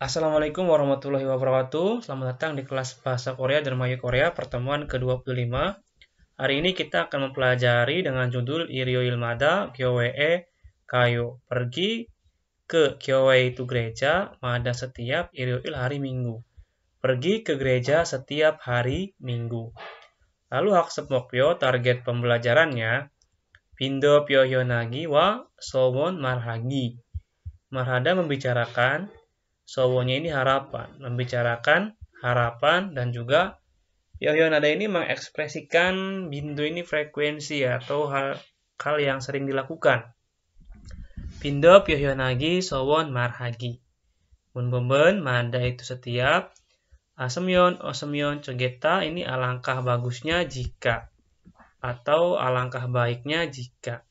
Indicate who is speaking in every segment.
Speaker 1: Assalamualaikum warahmatullahi wabarakatuh. Selamat datang di kelas Bahasa Korea Dermayu Korea pertemuan ke-25. Hari ini kita akan mempelajari dengan judul Iryoilmada Gyowe Kayo. Pergi ke Gyowe itu gereja, Mada setiap, Iryoil hari Minggu. Pergi ke gereja setiap hari Minggu. Lalu Haksepmokpyo target pembelajarannya Pindo Pyohyonagi wa Sowon Marhagi. Marhada membicarakan, Sowonya ini harapan, membicarakan harapan dan juga Pyohyonada ini mengekspresikan bindu ini frekuensi atau hal yang sering dilakukan. Pindo Pyohyonagi Sowon Marhagi. Bunbomben Mada itu setiap. Asemyon, Osemyon, Cogeta ini alangkah bagusnya jika atau alangkah baiknya jika.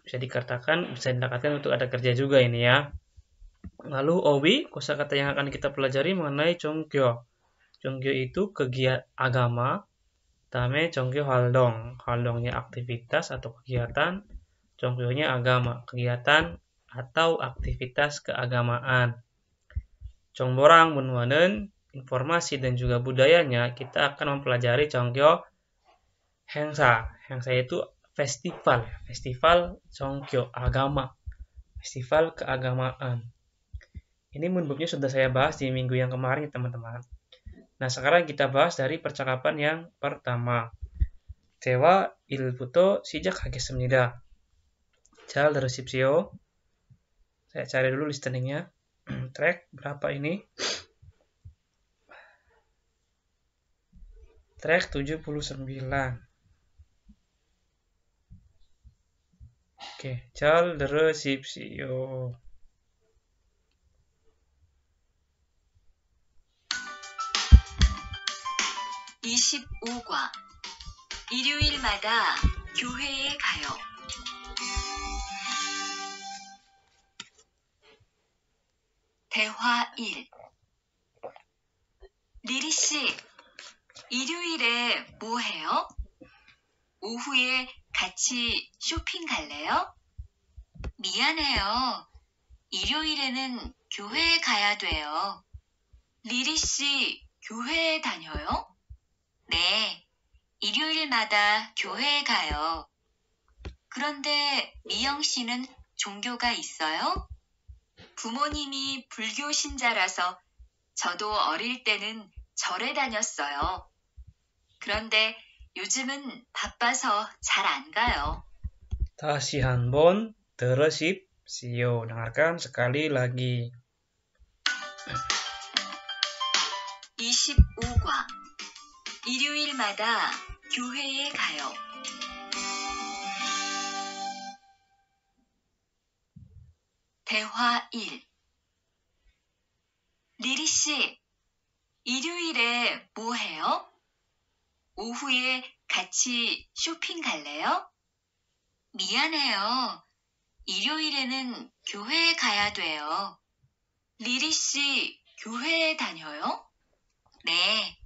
Speaker 1: Bisa dikatakan untuk ada kerja juga ini ya. Lalu Owi, kosakata yang akan kita pelajari mengenai Chongkyo. Chongkyo itu kegiatan agama. Tame Chongkyo Haldong. Haldongnya aktivitas atau kegiatan. Chongkyo-nya agama, kegiatan atau aktivitas keagamaan. Chongborang Bunwanen, informasi dan juga budayanya, kita akan mempelajari Chongkyo Hengsa. Hengsa itu festival. Festival Chongkyo, agama. Festival keagamaan. Ini moonbooknya sudah saya bahas di minggu yang kemarin ya teman-teman. Nah sekarang kita bahas dari percakapan yang pertama. Tewa ilbuto sijak hagessemnida. Cal resipsio. Saya cari dulu listeningnya. Track berapa ini? Track 79. Oke, cal resipsio.
Speaker 2: 25과 일요일마다 교회에 가요. 대화 1. 리리씨, 일요일에 뭐 해요? 오후에 같이 쇼핑 갈래요? 미안해요. 일요일에는 교회에 가야 돼요. 리리씨, 교회에 다녀요? 네, 일요일마다 교회에 가요. 그런데 미영 씨는 종교가 있어요? 부모님이 불교 신자라서 저도 어릴 때는 절에 다녔어요. 그런데 요즘은 바빠서 잘 안 가요.
Speaker 1: 다시 한번 들으십시오. Dengarkan sekali lagi.
Speaker 2: 25과 일요일마다 교회에 가요. 대화 1. 리리씨, 일요일에 뭐 해요? 오후에 같이 쇼핑 갈래요? 미안해요. 일요일에는 교회에 가야 돼요. 리리씨, 교회에 다녀요? 네,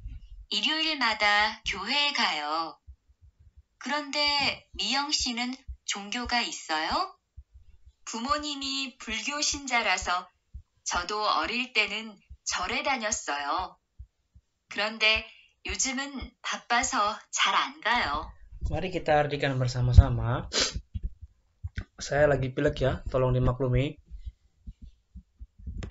Speaker 2: 일요일마다 교회에 가요. 그런데 미영 씨는 종교가 있어요? 부모님이 불교 신자라서 저도 어릴 때는 절에 다녔어요. 그런데 요즘은 바빠서 잘 안 가요.
Speaker 1: Mari kita artikan bersama-sama. Saya lagi pilek ya, tolong dimaklumi.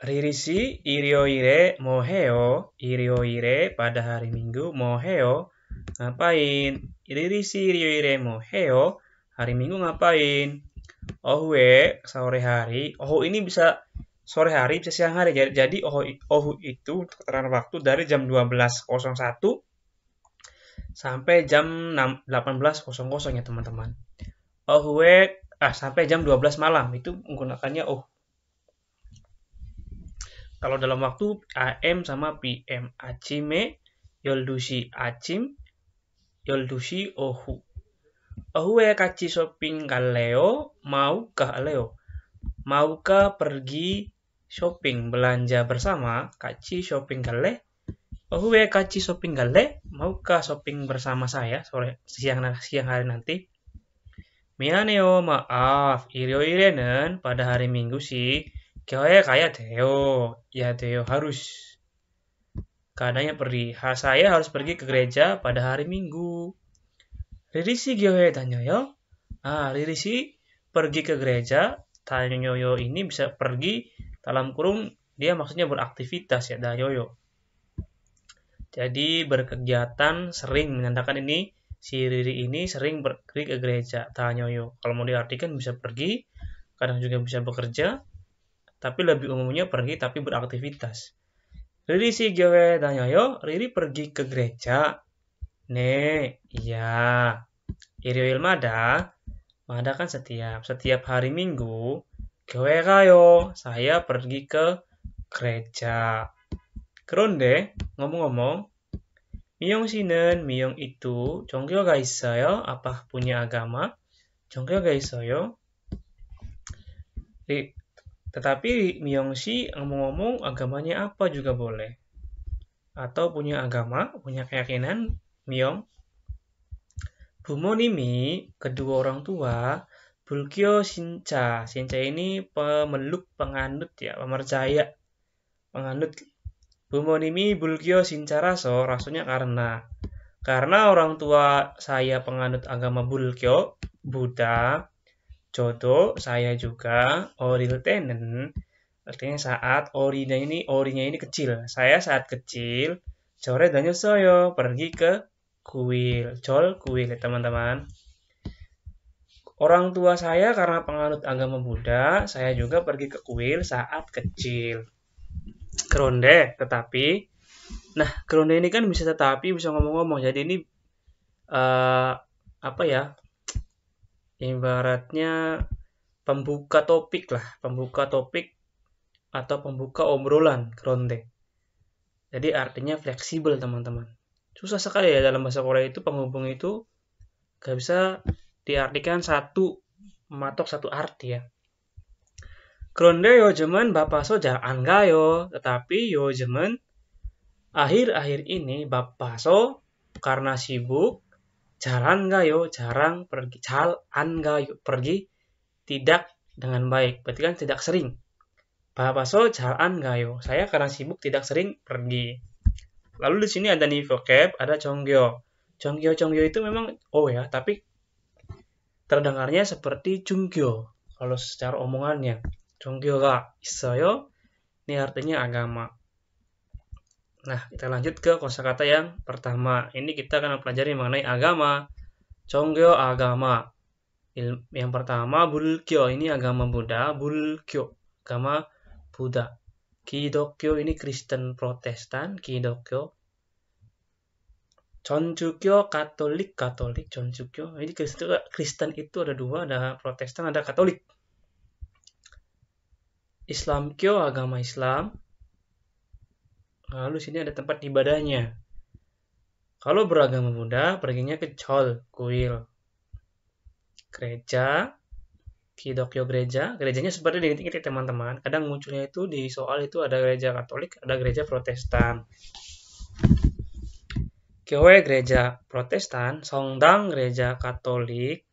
Speaker 1: Ririsi iryoire moheo, iryoire pada hari Minggu, moheo ngapain? Ririsi iryoire moheo, hari Minggu ngapain? Ohue sore hari, ohu ini bisa sore hari, bisa siang hari. Jadi ohu itu keterangan waktu dari jam 12.01 sampai jam 18.00 ya teman-teman. Ohue sampai jam 12 malam itu menggunakannya oh. Kalau dalam waktu AM sama PM, Achime, Yoldushi Achim, Yoldushi Ohu. Ohue kachi shopping galeo, maukah Leo? Maukah pergi shopping, belanja bersama? Kachi shopping gale. Ohue kachi shopping gale, maukah shopping bersama saya siang hari nanti? Mianeo, maaf, iryoire는 pada hari Minggu sih 교회 가야 돼요. Ya 돼요 harus. Keadaannya pergi. Saya harus pergi ke gereja pada hari Minggu. Riri 씨 교회 다녀요? Riri 씨 pergi ke gereja. 다녀요 ini bisa pergi dalam kurung dia maksudnya beraktivitas ya, dayoyo. Jadi berkegiatan sering menandakan ini si Riri ini sering pergi ke gereja. 다녀요. Kalau mau diartikan bisa pergi, kadang juga bisa bekerja, tapi lebih umumnya pergi tapi beraktivitas. Riri 씨 교회 다녀요? Riri pergi ke gereja. 네, iya. 일요일마다, 마다 kan setiap hari Minggu. 교회 가요. Saya pergi ke gereja. 그런데 ngomong-ngomong, 미영 씨는 미영 itu 종교가 있어요? Apa punya agama? 종교가 있어요? Tetapi 미영 씨 ngomong-ngomong agamanya apa juga boleh. Atau punya agama, punya keyakinan, 미영. 부모님이 kedua orang tua 불교 신자. 신자 ini pemeluk, penganut ya, pemercaya, penganut. 부모님이 불교 신자라서 rasonya karena orang tua saya penganut agama 불교, Buddha. 저도 saya juga 어릴 때는 artinya saat orinya ini kecil. Saya saat kecil 절에 다녔어요. Pergi ke kuil. 절 kuil ya teman-teman. Orang tua saya karena penganut agama Buddha, saya juga pergi ke kuil saat kecil. Kronde, tetapi. Nah, kronde ini kan bisa tetapi, bisa ngomong-ngomong. Jadi ini apa ya? Ibaratnya pembuka topik lah, pembuka topik atau pembuka obrolan, kronde. Jadi artinya fleksibel teman-teman. Susah sekali ya dalam bahasa Korea itu penghubung itu gak bisa diartikan mematok satu arti ya. 그런데 요즘은 바빠서 잘 안 가요. Tetapi 요즘은 akhir-akhir ini 바빠서 karena sibuk 잘 안 가요. jarang pergi. 잘 안 가요. pergi tidak dengan baik. Berarti kan tidak sering. 바빠서 잘 안 가요. Saya karena sibuk tidak sering pergi. Lalu di sini ada nih vocab, ada 정교. 정교 itu memang ya, tapi terdengarnya seperti 중교. Kalau secara omongannya, 정교가 있어요. Ini artinya agama. Nah, kita lanjut ke kosakata yang pertama. Ini kita akan mempelajari mengenai agama. 정교 agama. Yang pertama 불교, ini agama Buddha. 불교, agama Buddha. 기독교 ini Kristen Protestan, 기독교. 전주교, Katolik, 전주교. Ini Kristen itu ada dua, ada Protestan, ada Katolik. Islamkyo, agama Islam. Lalu sini ada tempat ibadahnya. Kalau beragama Buddha, perginya ke Chol, kuil. Gereja, Kidokyo gereja. Gerejanya seperti di teman-teman. Kadang munculnya itu di soal itu ada gereja Katolik, ada gereja Protestan. 교회 gereja Protestan, 성당 gereja Katolik.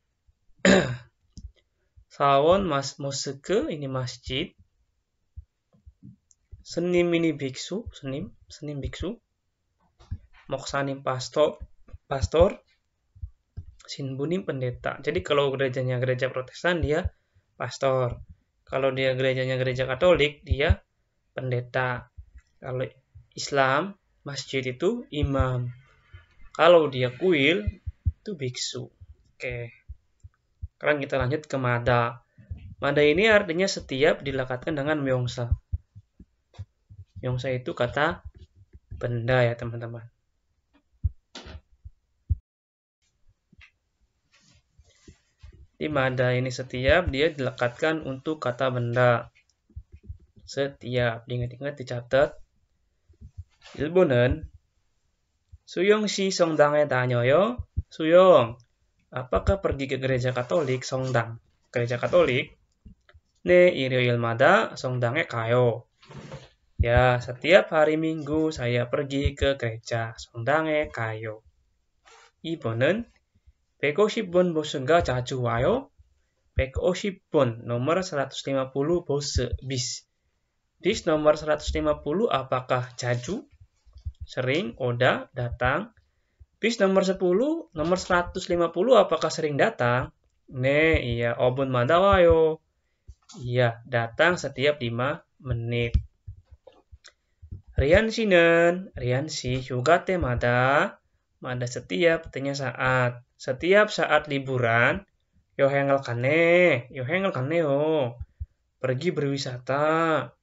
Speaker 1: 사원 모스크 ini masjid. 스님 ini biksu, 스님 biksu. 목사님 pastor. Sinbunim pendeta. Jadi kalau gerejanya gereja Protestan dia pastor. Kalau dia gerejanya gereja Katolik dia pendeta. Kalau Islam masjid itu imam. Kalau dia kuil itu biksu. Oke. Sekarang kita lanjut ke mada. Mada ini artinya setiap dilekatkan dengan myongsa. Myongsa itu kata benda ya teman-teman. Di mada ini setiap dia dilekatkan untuk kata benda. Setiap. Diingat-ingat dicatat. 일본은 수영시 성당에 다녀요? 수영. Apakah pergi ke gereja Katolik? 성당. Gereja Katolik. 네, 일요일마다 성당에 가요. Ya, setiap hari Minggu saya pergi ke gereja. 성당에 가요. 2번은 150번 버스가 자주 와요? 150번, nomor 150 bus. Bis nomor 150 apakah jaju? Sering, oda, datang. Bis nomor 10, nomor 150 apakah sering datang? Ne, iya, obun mada wayo. Iya, datang setiap 5 menit. Rian si hyuga te mada setiap artinya saat. Setiap saat liburan, yohengal kane yo. Pergi berwisata.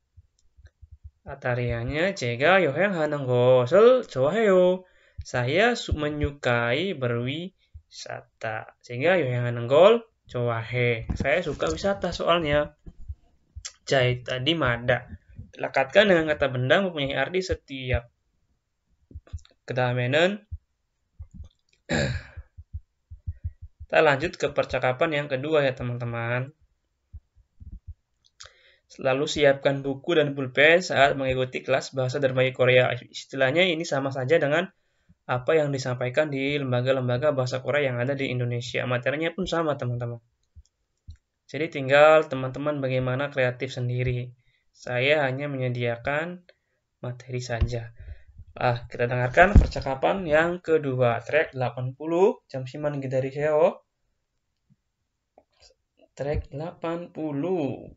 Speaker 1: Atarianya jega yoheng hanang gosel jowaheyo. Saya menyukai berwisata. Sehingga yoheng hanang gol jowahe. Saya suka wisata soalnya. Jai tadi mada. Lekatkan dengan kata benda mempunyai arti setiap. Kedamenan. Kita lanjut ke percakapan yang kedua ya teman-teman. Selalu siapkan buku dan pulpen saat mengikuti kelas bahasa Dermayu Korea. Istilahnya ini sama saja dengan apa yang disampaikan di lembaga-lembaga bahasa Korea yang ada di Indonesia. Materinya pun sama teman-teman. Jadi tinggal teman-teman bagaimana kreatif sendiri. Saya hanya menyediakan materi saja. Kita dengarkan percakapan yang kedua. Track 80, 잠시만 기다리세요. Track 80.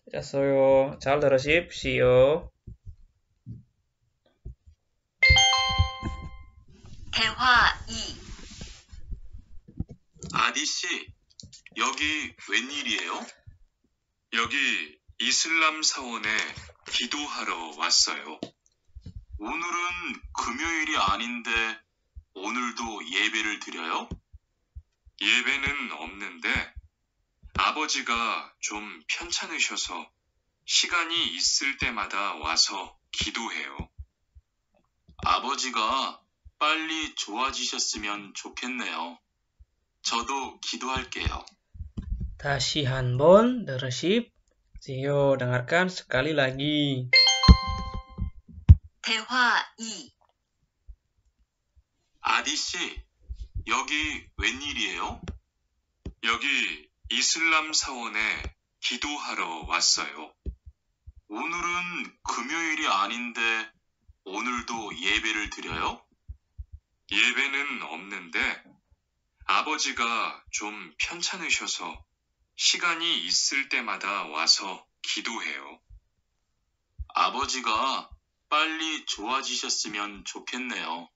Speaker 1: 됐어요. 잘 들으십시오.
Speaker 2: 대화 2.
Speaker 3: 아디씨, 여기 웬일이에요? 여기 이슬람 사원에 기도하러 왔어요. 오늘은 금요일이 아닌데 오늘도 예배를 드려요? 예배는 없는데 아버지가 좀 편찮으셔서 시간이 있을 때마다 와서 기도해요. 아버지가 빨리 좋아지셨으면 좋겠네요. 저도 기도할게요.
Speaker 1: 다시 한번 들으십시오. dengarkan sekali lagi.
Speaker 2: 대화 2.
Speaker 3: 아디씨, 여기 웬일이에요? 여기 이슬람 사원에 기도하러 왔어요. 오늘은 금요일이 아닌데 오늘도 예배를 드려요? 예배는 없는데 아버지가 좀 편찮으셔서 시간이 있을 때마다 와서 기도해요. 아버지가 빨리 좋아지셨으면 좋겠네요.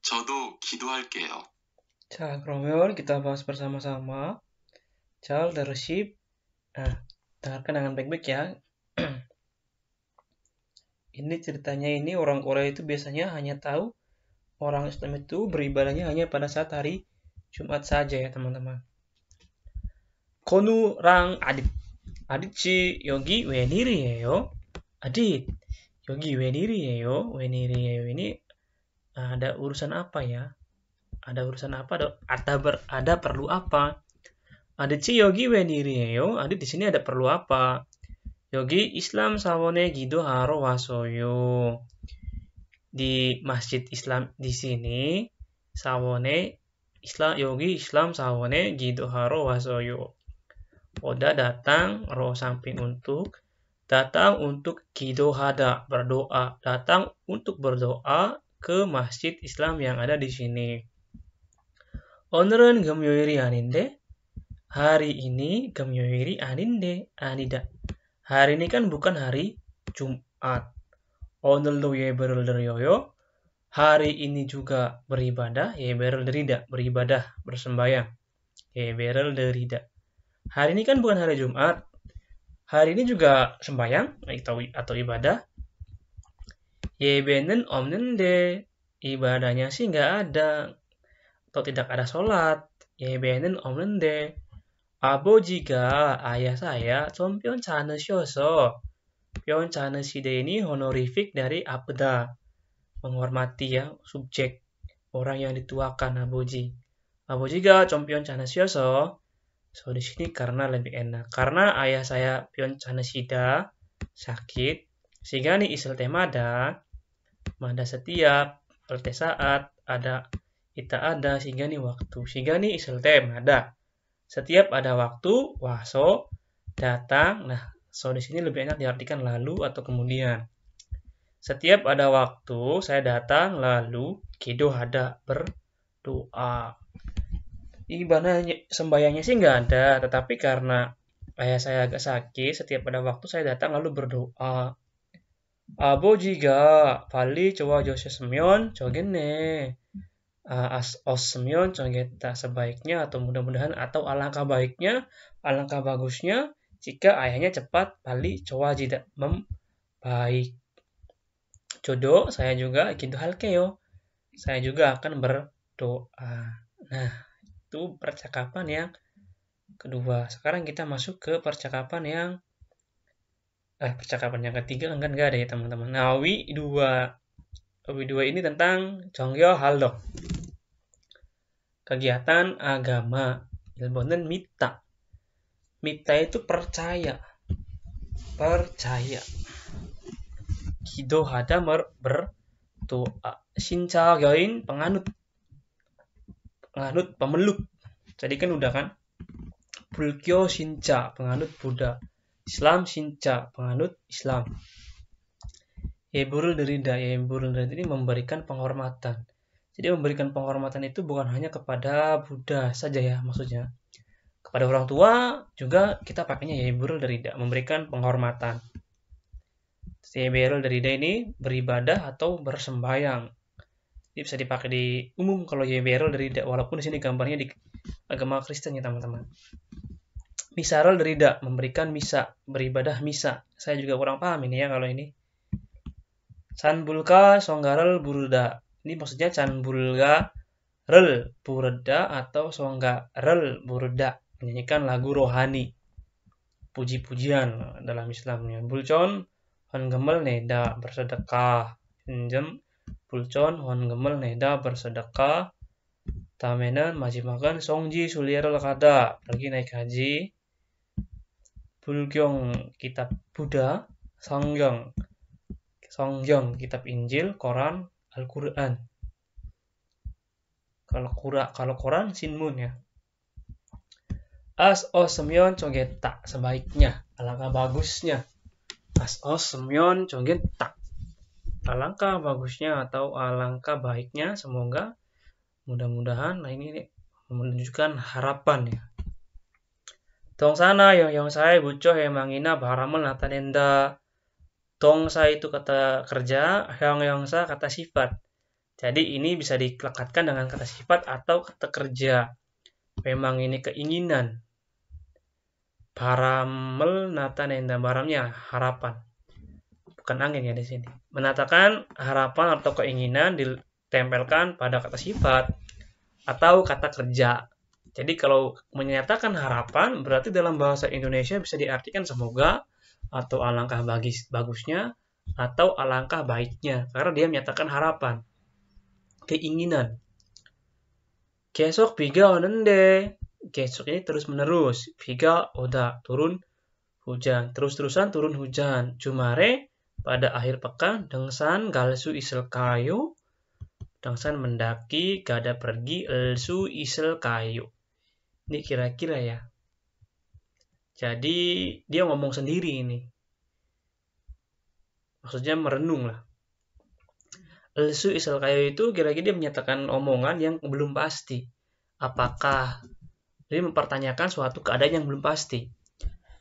Speaker 3: 저도 기도할게요.
Speaker 1: 자, 그러면 kita bahas bersama-sama. 잘 들으십. Dengarkan dengan baik-baik ya. Ini ceritanya ini orang Korea itu biasanya hanya tahu orang Islam itu beribadahnya hanya pada saat hari Jumat saja ya teman-teman. 건우랑 아디치 여기 웬일이에요? Adit, 여기 웬일이에요? 웬일이에요 ini ada urusan apa ya? Ada urusan apa? Ada perlu apa? Aditci 여기 웬일이에요? Adit di sini ada perlu apa? 여기 Islam 사원에 기도하러 왔어요. Di masjid Islam di sini 사원에 여기 Islam 사원에 기도하러 왔어요. Oda datang, ro samping untuk, datang untuk 기도하다, berdoa, datang untuk berdoa ke masjid Islam yang ada di sini. 오늘은 금요일이 아닌데, hari ini 금요일이 아닌데, 아니다. Hari ini kan bukan hari Jumat. 오늘도 예배를 드려요. Hari ini juga beribadah, 예배를 드리다, beribadah, bersembahyang. 예배를 드리다. Hari ini kan bukan hari Jumat. Hari ini juga sembahyang atau ibadah. 예배는 없는데, ibadahnya sih nggak ada atau tidak ada sholat. 예배는 없는데, 아버지가 ayah saya 좀 편찮으셔서, 편찮으시다 ini honorific dari abda, menghormati ya, subjek orang yang dituakan 아버지. 아버지가 좀 편찮으셔서, so di sini karena lebih enak. Karena ayah saya 편찮으시다 sakit, sehingga nih isel temada, mada setiap, lte saat, ada, ita ada, sehingga nih waktu. Sehingga nih isel temada. Setiap ada waktu, waso, datang. Nah, So di sini lebih enak diartikan lalu atau kemudian. Setiap ada waktu saya datang lalu kido hada berdoa. Ibadah sembayangnya sih nggak ada, tetapi karena ayah saya agak sakit, setiap ada waktu saya datang lalu berdoa. 아버지가 빨리 좋아지셨으면 좋겠네. osmyon conggeta sebaiknya atau mudah-mudahan atau alangkah baiknya, alangkah bagusnya jika ayahnya cepat 빨리 좋아지다 membaik. Jodoh saya juga gitu halkeyo. Saya juga akan berdoa. Nah, itu percakapan yang kedua. Sekarang kita masuk ke percakapan yang ketiga kan nggak ada ya teman-teman. Nah, wi dua ini tentang 정교 할덕. Kegiatan agama. Ilmuwan mita. Mita itu percaya. Percaya. 기도하다 berdoa. 신자교인 penganut. Penganut pemeluk. Jadi kan udah kan. 불교 신자 penganut Buddha. Islam 신자 penganut Islam. Yeburul derida ini memberikan penghormatan. Jadi memberikan penghormatan itu bukan hanya kepada Buddha saja ya maksudnya. Kepada orang tua juga kita pakainya yeburul derida, memberikan penghormatan. Yeburul derida ini beribadah atau bersembayang. Ini bisa dipakai di umum kalau yeburul derida, walaupun di sini gambarnya di agama Kristen ya teman-teman. Misarul derida, memberikan misa, beribadah misa. Saya juga kurang paham ini ya kalau ini. Canbulka songgarel burda. Ini maksudnya canbulga rel burda atau songgarel burda. Menyanyikan lagu rohani. Puji-pujian dalam Islamnya. Bulcon hon gemel neda bersedekah. Pinjem bulcon hon gemel neda bersedekah. Tamenan majimakan songji sulierel kada. Pergi naik haji. Bulgyong kitab Buddha. Songyong kitab Injil, Quran, Al-Quran. Kalau Quran sinmun ya. As semyon cogeta sebaiknya, alangkah bagusnya. As semyon cogeta. Alangkah bagusnya atau alangkah baiknya, semoga mudah-mudahan ini menunjukkan harapan ya. Tong sana yang saya bucoh emangina baramel natanenda. Tongsa itu kata kerja, hyangsa kata sifat. Jadi ini bisa dilekatkan dengan kata sifat atau kata kerja. Memang ini keinginan. Baramel natanenda, baramnya harapan. Bukan angin ya di sini. Menatakan harapan atau keinginan ditempelkan pada kata sifat atau kata kerja. Jadi kalau menyatakan harapan berarti dalam bahasa Indonesia bisa diartikan semoga atau alangkah bagusnya atau alangkah baiknya karena dia menyatakan harapan, keinginan. Kesok biga onende, kesok ini terus menerus, biga oda turun hujan, terus-terusan turun hujan. Jumare pada akhir pekan dengsan galsu isel kayu, dengsan mendaki gada pergi elsu isel kayu. Ini kira-kira ya. Jadi dia ngomong sendiri ini. Maksudnya merenung lah. Elsu isel kayu itu kira-kira dia menyatakan omongan yang belum pasti. Apakah dia mempertanyakan suatu keadaan yang belum pasti.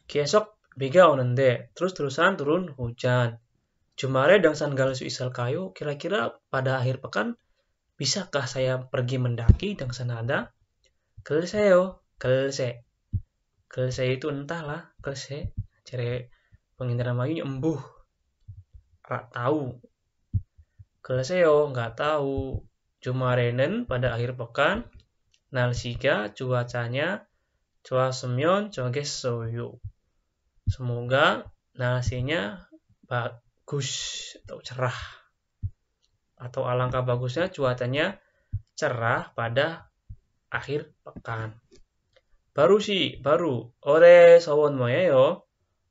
Speaker 1: Kesok biga onende, terus-terusan turun hujan. Jumare dangsan galsu isel kayu, kira-kira pada akhir pekan bisakah saya pergi mendaki dangsan ada? Kelseo, kelse. Kelse itu entahlah, kelse. Cere pengindaran mayunya embuh. Rak tahu. Kelseo nggak tahu. Jumarenen pada akhir pekan. Nalsiga cuacanya cuaca semyon coges soyu. Semoga nalsinya bagus atau cerah. Atau alangkah bagusnya cuacanya cerah pada akhir pekan. Baru. Ore sawon moyeyo.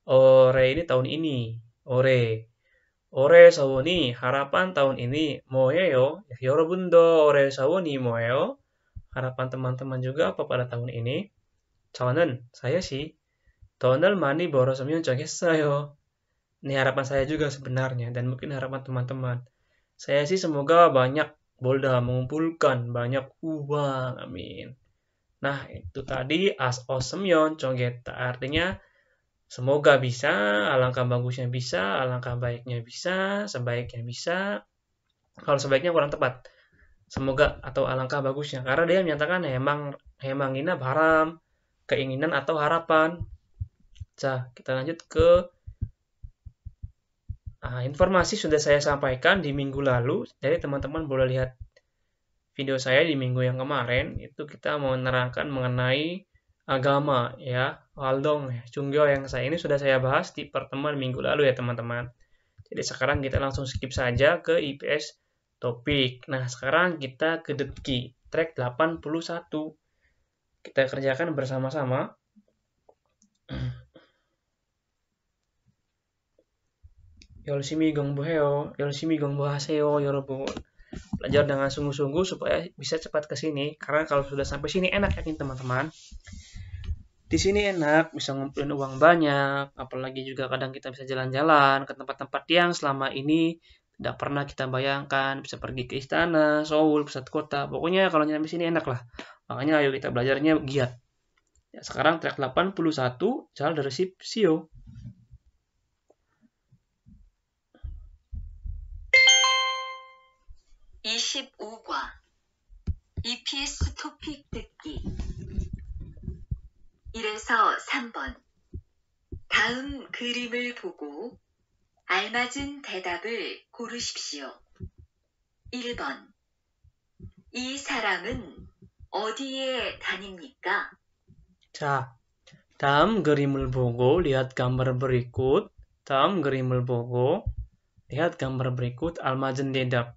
Speaker 1: Ore ini tahun ini. Ore sawoni harapan tahun ini. Moyeyo. 여러분도 ore sawoni moyeyo. Harapan teman-teman juga apa pada tahun ini? 저는 saya sih 돈을 많이 벌었으면 좋겠어요. Ini harapan saya juga sebenarnya, dan mungkin harapan teman-teman. Saya sih semoga banyak bolda mengumpulkan banyak uang, amin. Nah, itu tadi as osmyon conggeta, artinya semoga bisa, alangkah bagusnya bisa, alangkah baiknya bisa, sebaiknya bisa. Kalau sebaiknya kurang tepat. Semoga atau alangkah bagusnya, karena dia menyatakan hemangina haram, keinginan atau harapan. Kita lanjut ke informasi sudah saya sampaikan di minggu lalu, jadi teman-teman boleh lihat video saya di minggu yang kemarin, itu kita menerangkan mengenai agama ya, Waldong, Chunggyo yang ini sudah saya bahas di pertemuan minggu lalu ya teman-teman. Jadi sekarang kita langsung skip saja ke IPS topik. Nah, sekarang kita ke Detki, track 81. Kita kerjakan bersama-sama. Yorshimi gongboheo, yorshimi gongbohaseo, yorobun. Belajar dengan sungguh-sungguh supaya bisa cepat ke sini. Karena kalau sudah sampai sini enak yakin teman-teman. Di sini enak, bisa ngumpulin uang banyak, apalagi juga kadang kita bisa jalan-jalan ke tempat-tempat yang selama ini tidak pernah kita bayangkan, bisa pergi ke istana, Seoul, pusat kota. Pokoknya kalau nyampe sini enak lah. Makanya ayo kita belajarnya giat. Ya, sekarang track 81, cal dari Sio.
Speaker 2: EPS 토픽 듣기 1에서 3번 다음 그림을 보고 알맞은 대답을 고르십시오. 1번 이 사람은 어디에 다닙니까?
Speaker 1: 자, 다음 그림을 보고 lihat gambar berikut. 다음 그림을 보고 lihat gambar berikut. 알맞은 대답.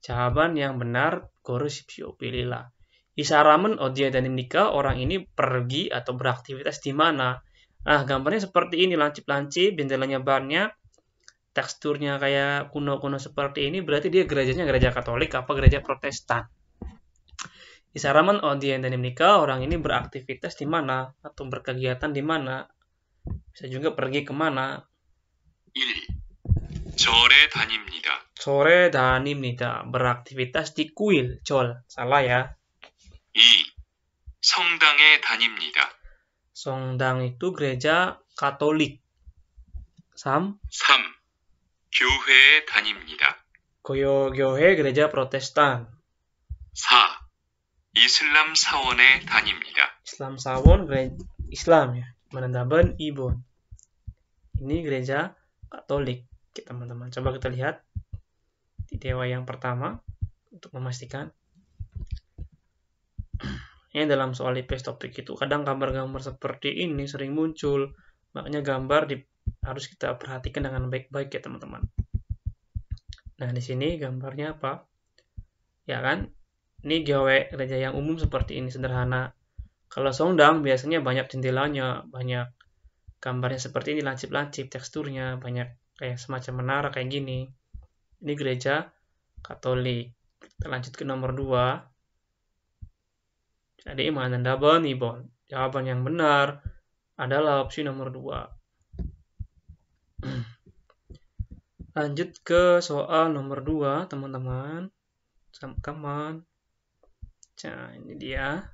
Speaker 1: Jawaban yang benar, 고르십시오. Pilihlah. Isaramen 어디에 다닙니까? Orang ini pergi atau beraktivitas di mana? Nah, gambarnya seperti ini, lancip-lancip, jendelanya banyak, teksturnya kayak kuno-kuno seperti ini, berarti dia gerejanya gereja Katolik apa gereja Protestan. Isaramen 어디에 다닙니까? Orang ini beraktivitas di mana atau berkegiatan di mana? Bisa juga pergi kemana?
Speaker 3: 1. 절에 다닙니다.
Speaker 1: 절에 다닙니다. beraktivitas di kuil, 절. Salah ya.
Speaker 3: 2. 성당에 다닙니다.
Speaker 1: 성당 itu gereja Katolik. 3.
Speaker 3: 3. 교회에 다닙니다.
Speaker 1: 교회 gereja Protestan.
Speaker 3: 4. 이슬람 사원에 다닙니다.
Speaker 1: Islam Sawon gereja Islam ya. Menandaban Ibon. Ini gereja Katolik. Teman-teman, coba kita lihat di dewa yang pertama untuk memastikan. Ini dalam soal IPS topik itu kadang gambar-gambar seperti ini sering muncul. Makanya gambar harus kita perhatikan dengan baik-baik ya teman-teman. Nah, di sini gambarnya apa? Ya kan? Ini gereja yang umum seperti ini, sederhana. Kalau Songdang biasanya banyak jendelanya, banyak gambarnya seperti ini, lancip-lancip, teksturnya banyak kayak semacam menara kayak gini. Ini gereja Katolik. Kita lanjut ke nomor 2. Jadi manandaban ibon. Jawaban yang benar adalah opsi nomor 2. Lanjut ke soal nomor 2, teman-teman. Come on. Nah, ini dia.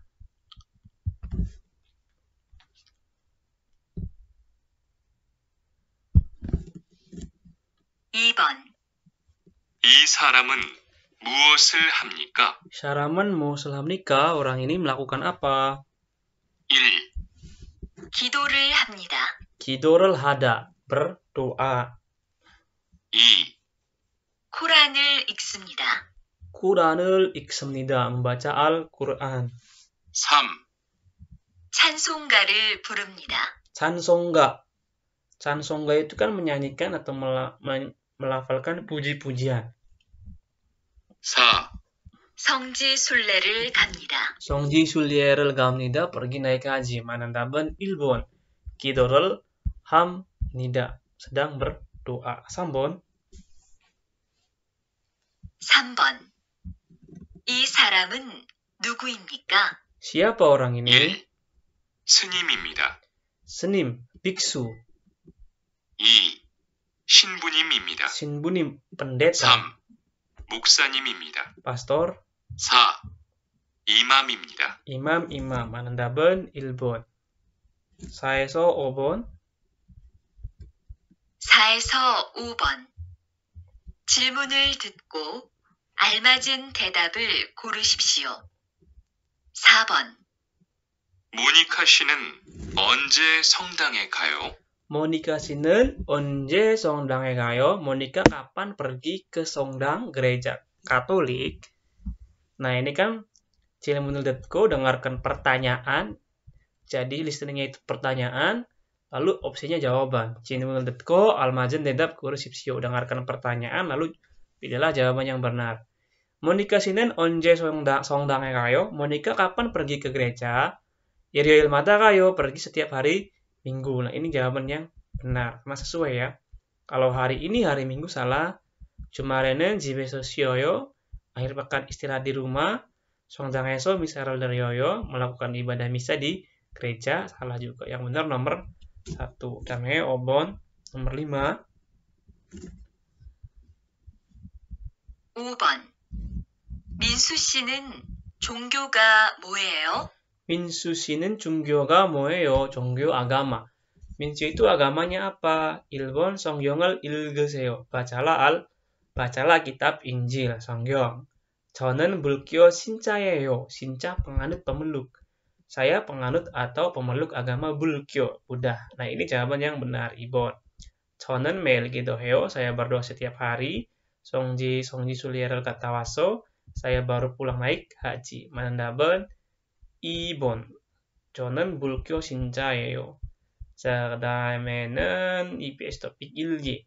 Speaker 3: 이 사람은 무엇을 합니까?
Speaker 1: 사람은 무엇을 합니까? Orang ini melakukan apa?
Speaker 3: 1.
Speaker 2: 기도를 합니다.
Speaker 1: 기도를 하다. berdoa.
Speaker 3: 2.
Speaker 2: 코란을 읽습니다.
Speaker 1: Quran을 읽습니다. membaca Al-Quran.
Speaker 3: 3.
Speaker 2: 찬송가를 부릅니다.
Speaker 1: 찬송가. 찬송가 itu kan menyanyikan atau melafalkan puji-pujian.
Speaker 3: 4.
Speaker 2: 성지순례를 갑니다.
Speaker 1: 성지순례를 갑니다. pergi naik haji. Manandaban ilbon. 기도를 합니다. sedang berdoa. 3번.
Speaker 2: 3번. 이 사람은 누구입니까?
Speaker 1: Siapa orang ini?
Speaker 3: 1. 스님입니다.
Speaker 1: 스님. biksu.
Speaker 3: 2. 신부님입니다.
Speaker 1: Sinbunim, pendeta.
Speaker 3: 3. 목사님입니다.
Speaker 1: Pastor.
Speaker 3: 4. 이맘입니다.
Speaker 1: Imam. Manandaben, ilbon. 4에서 5번.
Speaker 2: 4에서 5번. 질문을 듣고 알맞은 대답을 고르십시오. 4번.
Speaker 3: 모니카 씨는 언제 성당에 가요?
Speaker 1: Monica 씨는 언제 성당에 가요? Monica kapan pergi ke Songdang, gereja Katolik? Nah, ini kan 질문을 듣고 dengarkan pertanyaan. Jadi listeningnya itu pertanyaan, lalu opsinya jawaban. 질문을 듣고 알맞은 대답 고르십시오. Dengarkan pertanyaan, lalu pilihlah jawaban yang benar. Monica 씨는 언제 성당에 가요? Monica kapan pergi ke gereja? 일요일마다 가요. Pergi setiap hari Minggu. Nah, ini jawaban yang benar. Karena sesuai ya. Kalau hari ini hari Minggu salah. 주말에는 집에서 쉬어요. Akhir pekan istirahat di rumah. 성당에서 미사를 드려요. Melakukan ibadah misa di gereja. Salah juga. Yang benar nomor 1. Damai 5번. Nomor 5.
Speaker 2: 5번. 민수 씨는 종교가 뭐예요?
Speaker 1: 민수 씨는 종교가 뭐예요? 종교 agama. 민수 itu agamanya apa? 1번 성경을 읽으세요. bacalah kitab Injil, 성경. 저는 불교 신자예요. 신자 penganut pemeluk. Saya penganut atau pemeluk agama 불교, Buddha. Nah, ini jawaban yang benar, 2번. 저는 매일 기도해요. Saya berdoa setiap hari. 성지 순례를 갔다 왔어. Saya baru pulang naik haji. 만나본 2번. 저는 불교 신자예요. 자, 그 다음에는 EPS topik 일기.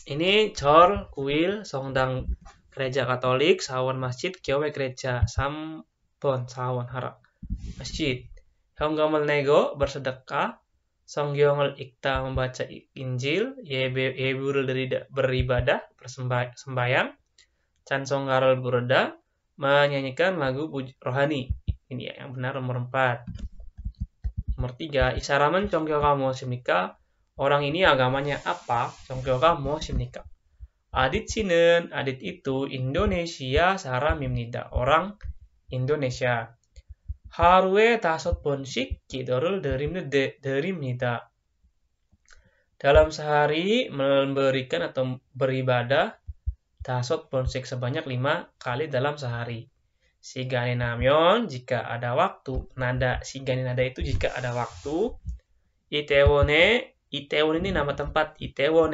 Speaker 1: Ini 절, kuil, 성당, gereja Katolik, sawan masjid, 교회 gereja, 3번, sawan harap masjid. 현금을 내고 bersedekah, 성경을 읽다 membaca Injil, 예배를 beribadah, sembahyang, 찬송가를 부르다, menyanyikan lagu rohani. Ini yang benar nomor 4. Nomor 3, 이 사람은 종교가 무엇입니까? Orang ini agamanya apa? 종교가 무엇입니까? Adit itu Indonesia 사람입니다. Orang Indonesia. 하루에 5번씩 기도를 드립니다. Dalam sehari memberikan atau beribadah 5번씩 sebanyak 5 kali dalam sehari. 시간이 나면 jika ada waktu. Nada 시간이 nada itu jika ada waktu. Itaewon ini nama tempat Itaewon.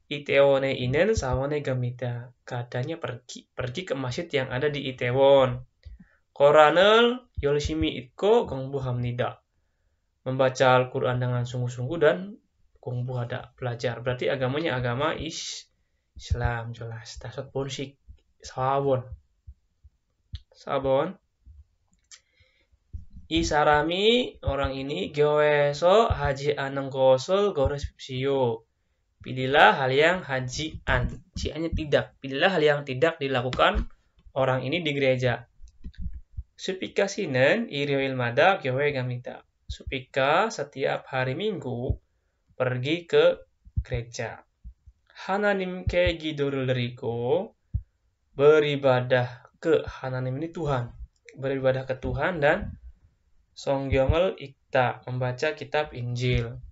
Speaker 1: Itaewon에는 사원에 갑니다. Katanya pergi ke masjid yang ada di Itaewon. Quran을 열심히 읽고 공부합니다. Membaca Al-Quran dengan sungguh-sungguh dan 공부하다, belajar. Berarti agamanya agama Islam, jelas. 5번씩 4번. 이 사람이, orang ini, 교회에서 하지않은 것을 고르십시오. Pilihlah hal yang hajian. Hajiannya tidak. Pilihlah hal yang tidak dilakukan orang ini di gereja. Supika 씨는 일요일마다 교회 갑니다. Supika setiap hari Minggu pergi ke gereja. 하나님께 기도를 드리고 beribadah ke 하나님 ini Tuhan. Beribadah ke Tuhan dan 성경을 읽다, membaca kitab Injil.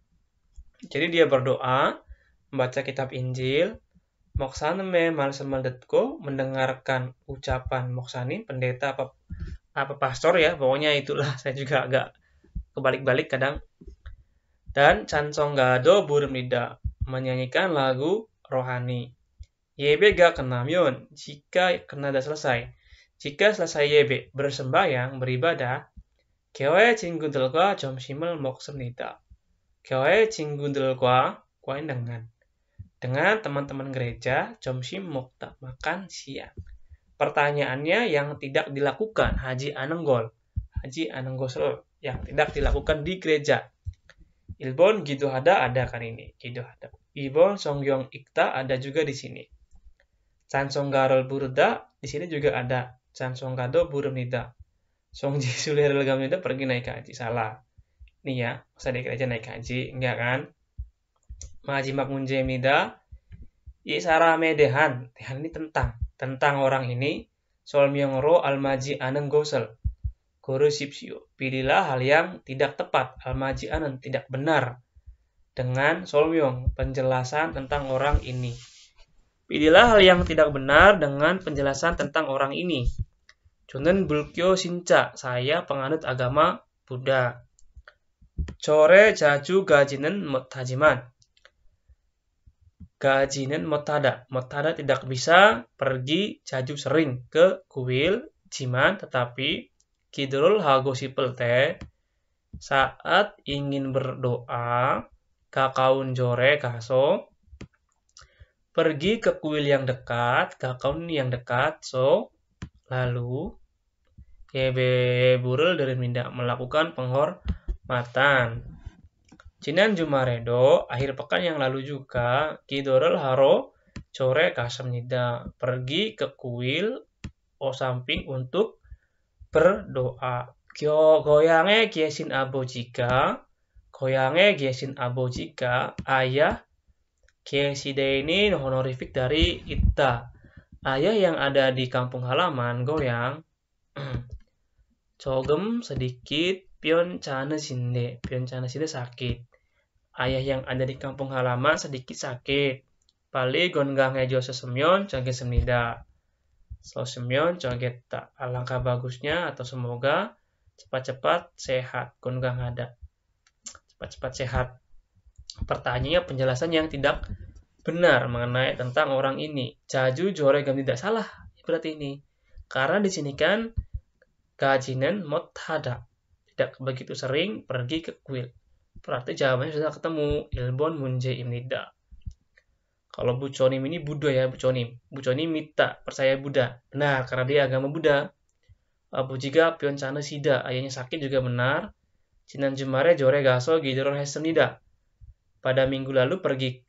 Speaker 1: Jadi dia berdoa, membaca kitab Injil. 목사님의 말씀을 듣고, mendengarkan ucapan 목사님, pendeta apa pastor ya, pokoknya itulah. Saya juga agak kebalik-balik kadang. Dan 찬송가도 부릅니다, menyanyikan lagu rohani. 예배가 끝나면, jika nada selesai. Jika selesai 예배, bersembahyang, beribadah, 교회 친구들과 점심을 먹습니다. 교회 친구들과 dengan teman-teman gereja, 점심 먹다, makan siang. Pertanyaannya yang tidak dilakukan, haji anenggol, yang tidak dilakukan di gereja. 일본 기도하다 ada kan ini, 기도하다. 일본 성경 읽다 ada juga di sini. 찬송가를 부르다 di sini juga ada. 찬송가도 부릅니다. 성지 순례를 갑니다. pergi naik haji, salah. nih ya, masa dikira aja naik haji, enggak kan? Majimak munjemida, isarame dehan. Dehan ini tentang orang ini. Solmyongro almaji aneng gosel. Guru sipsio. Pilihlah hal yang tidak tepat, almaji anen tidak benar. Dengan solmyong, penjelasan tentang orang ini. Pilihlah hal yang tidak benar dengan penjelasan tentang orang ini. Jonen bulkyo sinca, saya penganut agama Buddha. Chore jaju gajinen motajiman. Gajinen motada. Motada tidak bisa pergi jaju sering ke kuil jiman, tetapi kidrul hagosipel teh saat ingin berdoa kakaun jore kaso pergi ke kuil yang dekat, kakaun yang dekat, so lalu kebe burel dari minda melakukan penghormatan. Cinan Jumaredo akhir pekan yang lalu juga kidorel haro core kasem nida pergi ke kuil samping untuk berdoa. Goyange giesin abojika, goyange giesin abojika, ayah kieside ini honorific dari Ita. Ayah yang ada di kampung halaman goyang. Cogem sedikit pion chana sinde. Pion chana sinde sakit. Ayah yang ada di kampung halaman sedikit sakit. Pali gongange jo sesemyon coget semnida. So semyon coget tak. Alangkah bagusnya atau semoga cepat-cepat sehat. Gongang ada. Cepat-cepat sehat. Pertanyaannya penjelasan yang tidak benar mengenai tentang orang ini. Jaju joregam tidak salah berarti ini. Karena di sini kan gajinen mothada. Tidak begitu sering pergi ke kuil. Berarti jawabannya sudah ketemu. Ilbon munje imnida. Kalau buconim ini Buddha ya, buconim. Buconim mita, percaya Buddha. Benar, karena dia agama Buddha. Bujika pioncana sida, ayahnya sakit juga benar. Cinan jumare jore gaso gidron hesemnida. Pada minggu lalu pergi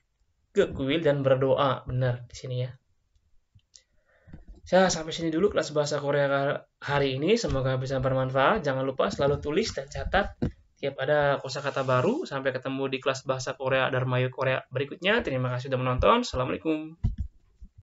Speaker 1: ke kuil dan berdoa. Benar di sini ya. Sampai sini dulu kelas bahasa Korea hari ini. Semoga bisa bermanfaat. Jangan lupa selalu tulis dan catat tiap ada kosakata baru. Sampai ketemu di kelas bahasa Korea Dharma Yuk Korea berikutnya. Terima kasih sudah menonton. Assalamualaikum.